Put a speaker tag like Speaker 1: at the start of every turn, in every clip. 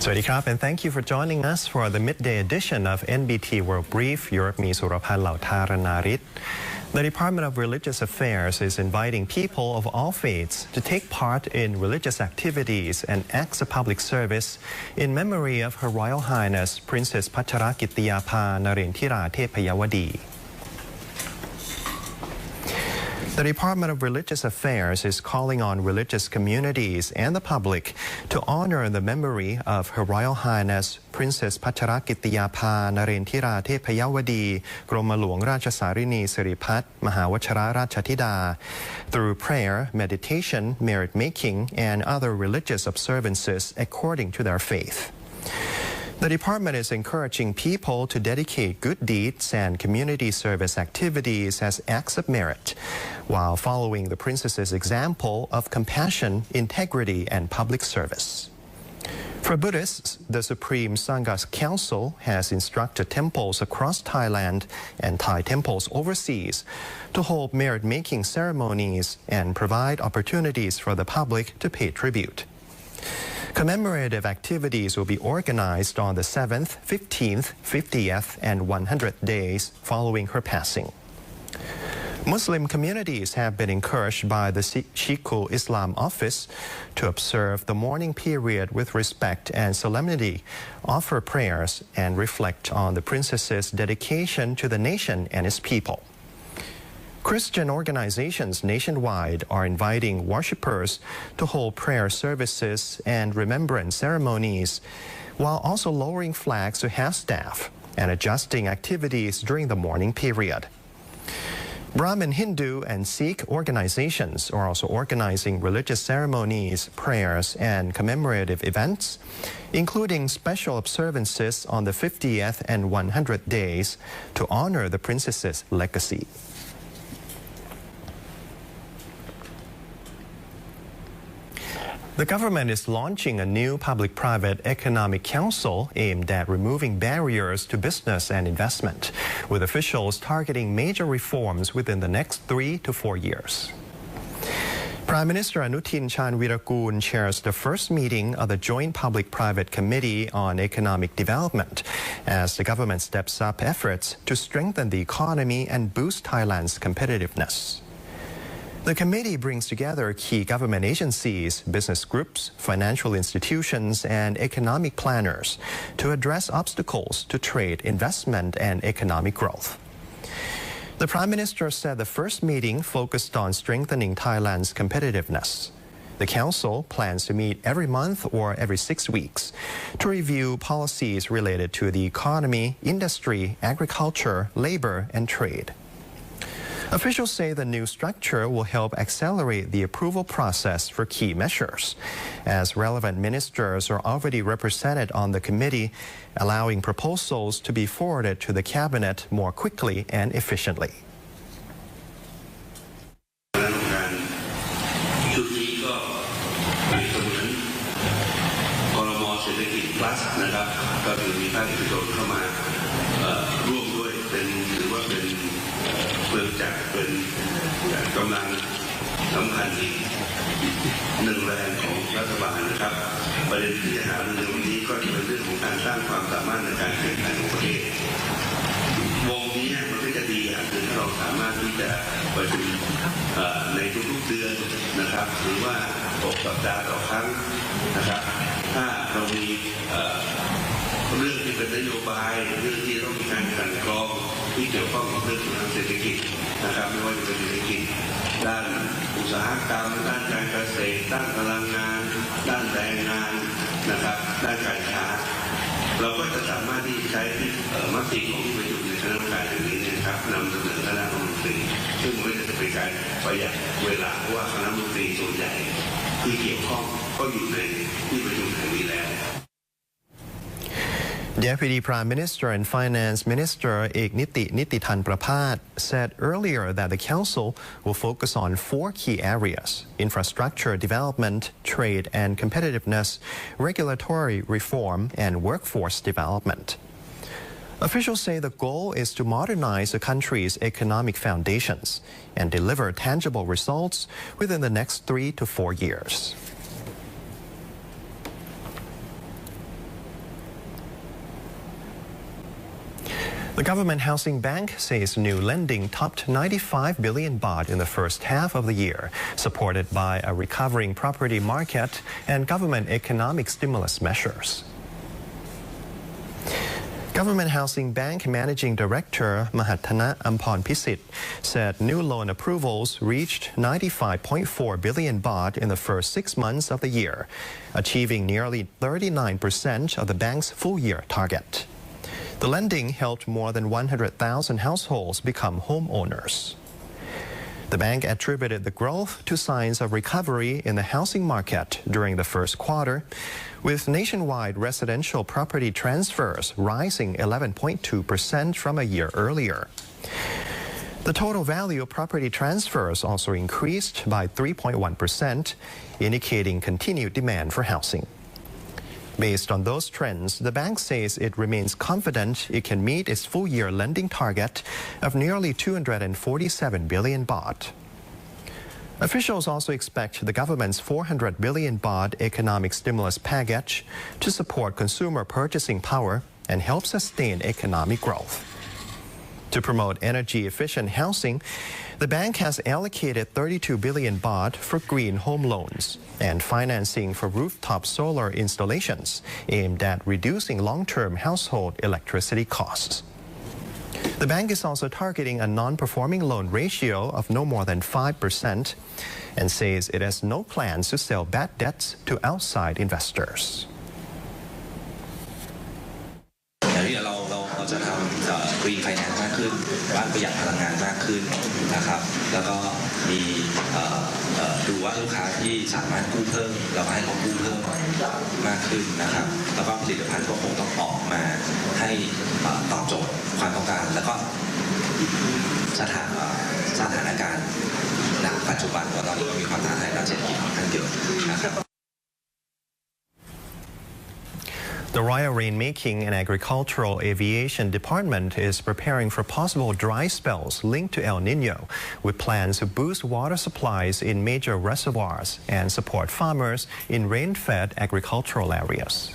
Speaker 1: สวัสดีครับ and thank you for joining us for the midday edition of NBT World Brief ยุรมีสุรพันธ์เหล่าธารณาริศ The Department of Religious Affairs is inviting people of all faiths to take part in religious activities and acts of public service in memory of Her Royal Highness Princess Pacharakittiyaphā Narendthira Thepayawadi. The Department of Religious Affairs is calling on religious communities and the public to honor the memory of Her Royal Highness Princess Pacharakittiyaphā Narendthira Thepayawadi กรมหลวงราชสารินีสิริพัฒน์มหาวชิรราชธิดา through prayer, meditation, merit making, and other religious observances according to their faith. The department is encouraging people to dedicate good deeds and community service activities as acts of merit, while following the princess's example of compassion, integrity, and public service. For Buddhists, the Supreme Sangha Council has instructed temples across Thailand and Thai temples overseas to hold merit-making ceremonies and provide opportunities for the public to pay tribute. Commemorative activities will be organized on the 7th, 15th, 50th, and 100th days following her passing. Muslim communities have been encouraged by the Sheikhul Islam Office to observe the mourning period with respect and solemnity, offer prayers, and reflect on the princess's dedication to the nation and its people. Christian organizations nationwide are inviting worshippers to hold prayer services and remembrance ceremonies, while also lowering flags to half-staff and adjusting activities during the mourning period. Brahmin, Hindu, and Sikh organizations are also organizing religious ceremonies, prayers, and commemorative events, including special observances on the 50th and 100th days to honor the princess's legacy. The government is launching a new public-private economic council aimed at removing barriers to business and investment, with officials targeting major reforms within the next 3 to 4 years. Prime Minister Anutin Charnvirakul chairs the first meeting of the Joint Public-Private Committee on Economic Development as the government steps up efforts to strengthen the economy and boost Thailand's competitiveness. The committee brings together key government agencies, business groups, financial institutions, and economic planners to address obstacles to trade, investment, and economic growth. The Prime Minister said the first meeting focused on strengthening Thailand's competitiveness. The Council plans to meet every month or every 6 weeks to review policies related to the economy, industry, agriculture, labor, and trade. Officials say the new structure will help accelerate the approval process for key measures, as relevant ministers are already represented on the committee, allowing proposals to be forwarded to the cabinet more quickly and efficiently. Deputy Prime Minister and Finance Minister Nitithan Praphat said earlier that the Council will focus on 4 key areas: infrastructure development, trade and competitiveness, regulatory reform, and workforce development. Officials say the goal is to modernize the country's economic foundations and deliver tangible results within the next 3 to 4 years. The Government Housing Bank says new lending topped 95 billion baht in the first half of the year, supported by a recovering property market and government economic stimulus measures. Government Housing Bank Managing Director Mahathana Ampornpisit said new loan approvals reached 95.4 billion baht in the first 6 months of the year, achieving nearly 39% of the bank's full-year target. The lending helped more than 100,000 households become homeowners. The bank attributed the growth to signs of recovery in the housing market during the first quarter, with nationwide residential property transfers rising 11.2% from a year earlier. The total value of property transfers also increased by 3.1%, indicating continued demand for housing. Based on those trends, the bank says it remains confident it can meet its full-year lending target of nearly 247 billion baht. Officials also expect the government's 400 billion baht economic stimulus package to support consumer purchasing power and help sustain economic growth. To promote energy-efficient housing, the bank has allocated 32 billion baht for green home loans and financing for rooftop solar installations aimed at reducing long-term household electricity costs. The bank is also targeting a non-performing loan ratio of no more than 5% and says it has no plans to sell bad debts to outside investors.
Speaker 2: จะทำ green finance มากขึ้นบ้านประหยัดพลังงานมากขึ้นนะครับแล้วก็มีดูว่าลูกค้าที่สามารถกู้เพิ่มเราให้เขากู้เพิ่มมากขึ้นนะครับแล้วก็ผลิตภัณฑ์ก็คงต้องออกมาให้ตอบโจทย์ความต้องการแล้วก็สถานการณ์ณปัจจุบันตอนนี้มีความท้าทายด้านเศรษฐกิจค่อนข้างเยอะนะครับ
Speaker 1: The Royal Rainmaking and Agricultural Aviation Department is preparing for possible dry spells linked to El Niño, with plans to boost water supplies in major reservoirs and support farmers in rain-fed agricultural areas.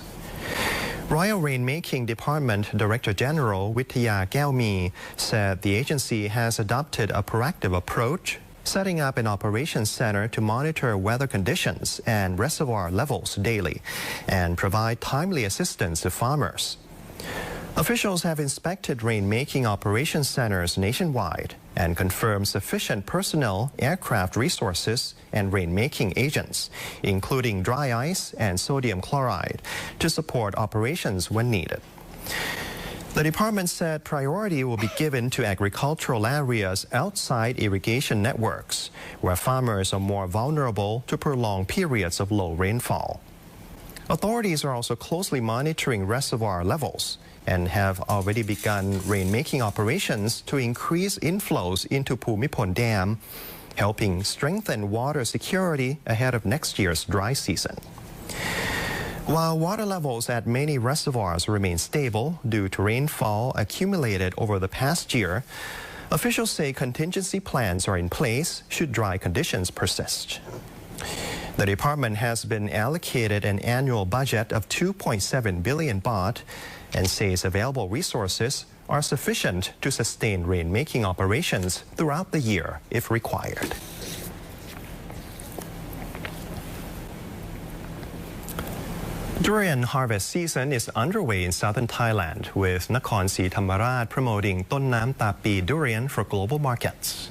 Speaker 1: Royal Rainmaking Department Director General Withaya Kaeumi said the agency has adopted a proactive approach, setting up an operations center to monitor weather conditions and reservoir levels daily and provide timely assistance to farmers. Officials have inspected rain-making operations centers nationwide and confirmed sufficient personnel, aircraft resources, and rain-making agents, including dry ice and sodium chloride, to support operations when needed. The department said priority will be given to agricultural areas outside irrigation networks, where farmers are more vulnerable to prolonged periods of low rainfall. Authorities are also closely monitoring reservoir levels and have already begun rain-making operations to increase inflows into Bhumipol Dam, helping strengthen water security ahead of next year's dry season. While water levels at many reservoirs remain stable due to rainfall accumulated over the past year, officials say contingency plans are in place should dry conditions persist. The department has been allocated an annual budget of 2.7 billion baht and says available resources are sufficient to sustain rain-making operations throughout the year if required. Durian harvest season is underway in southern Thailand, with Nakhon Si Thammarat promoting Ton Nam Tapi durian for global markets.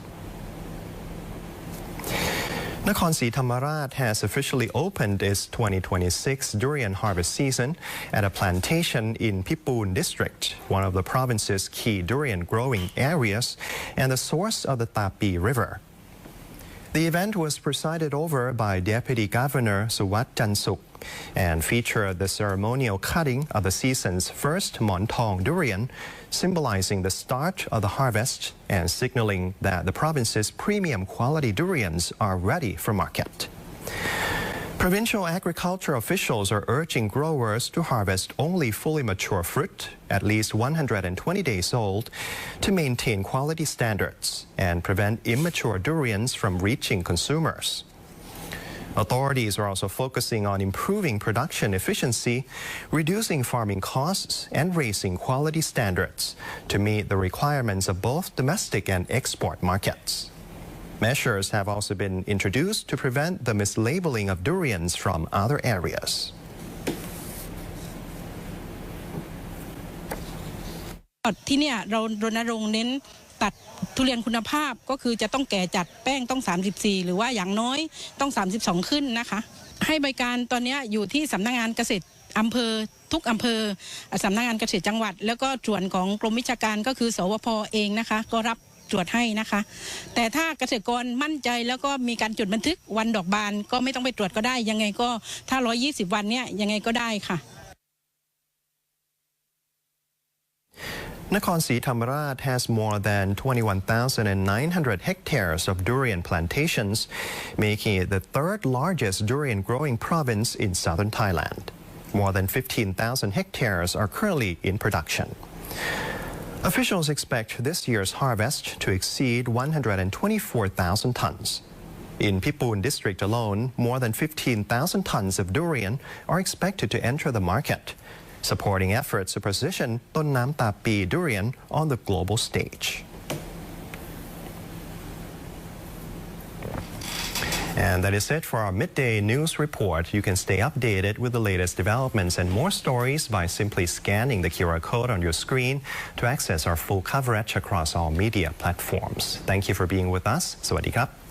Speaker 1: Nakhon Si Thammarat has officially opened its 2026 durian harvest season at a plantation in Phipun district, one of the province's key durian growing areas and the source of the Tapi River. The event was presided over by Deputy Governor Suwat Chansuk and featured the ceremonial cutting of the season's first Montong durian, symbolizing the start of the harvest and signaling that the province's premium quality durians are ready for market. Provincial agriculture officials are urging growers to harvest only fully mature fruit, at least 120 days old, to maintain quality standards and prevent immature durians from reaching consumers. Authorities are also focusing on improving production efficiency, reducing farming costs, and raising quality standards to meet the requirements of both domestic and export markets. Measures have also been introduced to prevent the mislabeling of durians from other areas.
Speaker 3: ที่เนี่ยเรารณรงค์เน้นตัดทุเรียนคุณภาพก็คือจะต้องแก่จัดแป้งต้อง34หรือว่าอย่างน้อยต้อง32ขึ้นนะคะให้บริการตอนนี้อยู่ที่สำนักงานเกษตรอำเภอทุกอำเภอสำนักงานเกษตรจังหวัดแล้วก็ส่วนของกรมวิชาการก็คือสวพ.เองนะคะก็รับตรวจให้นะคะแต่ถ้าเกษตรกรมั่นใจแล้วก็มีการจดบันทึกวันดอกบานก็ไม่ต้องไปตรวจก็ได้ยังไงก็ถ้า120วันเนี่ยยังไงก็ได้ค่ะ
Speaker 1: Nakhon THAMMARAT has more than 21,900 hectares of durian plantations, making it the third largest durian growing province in southern Thailand. More than 15,000 hectares are currently in production. Officials expect this year's harvest to exceed 124,000 tons. In Phipun district alone, more than 15,000 tons of durian are expected to enter the market, supporting efforts to position Ton Nam Tapi durian on the global stage. And that is it for our midday news report. You can stay updated with the latest developments and more stories by simply scanning the QR code on your screen to access our full coverage across all media platforms. Thank you for being with us. สวัสดีครับ